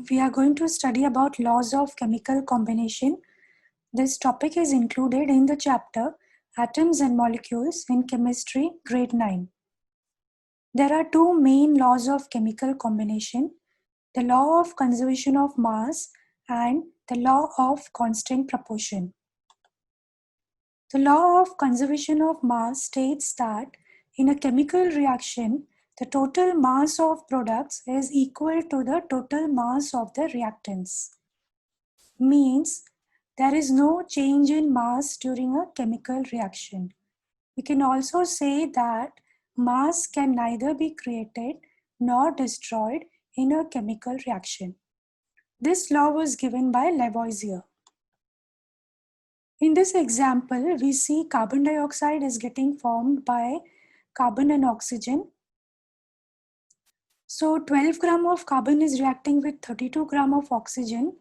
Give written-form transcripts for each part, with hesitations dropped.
We are going to study about laws of chemical combination. This topic is included in the chapter Atoms and Molecules in Chemistry, Grade 9. There are two main laws of chemical combination, the law of conservation of mass and the law of constant proportion. The law of conservation of mass states that in a chemical reaction, the total mass of products is equal to the total mass of the reactants. Means there is no change in mass during a chemical reaction. We can also say that mass can neither be created nor destroyed in a chemical reaction. This law was given by Lavoisier. In this example, we see carbon dioxide is getting formed by carbon and oxygen. So 12 gram of carbon is reacting with 32 gram of oxygen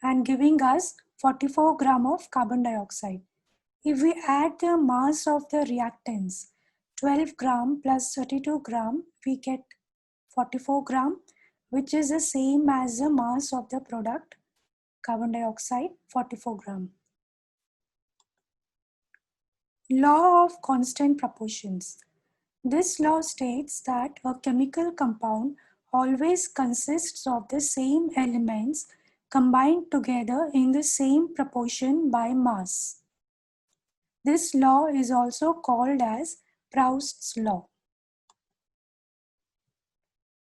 and giving us 44 gram of carbon dioxide. If we add the mass of the reactants, 12 gram plus 32 gram, we get 44 gram, which is the same as the mass of the product, carbon dioxide, 44 gram. Law of constant proportions. This law states that a chemical compound always consists of the same elements combined together in the same proportion by mass. This law is also called as Proust's law.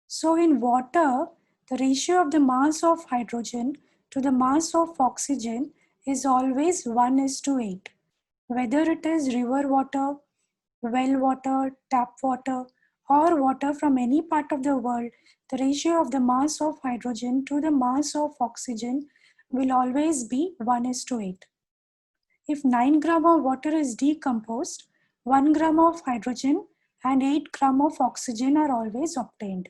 So in water, the ratio of the mass of hydrogen to the mass of oxygen is always 1:8. Whether it is river water, well water, tap water, or water from any part of the world, the ratio of the mass of hydrogen to the mass of oxygen will always be 1:8. If 9 gram of water is decomposed, 1 gram of hydrogen and 8 gram of oxygen are always obtained.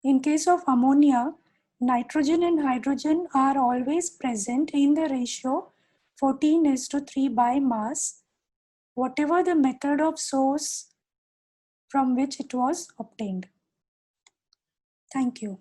In case of ammonia, nitrogen and hydrogen are always present in the ratio 14:3 by mass, whatever the method of source from which it was obtained. Thank you.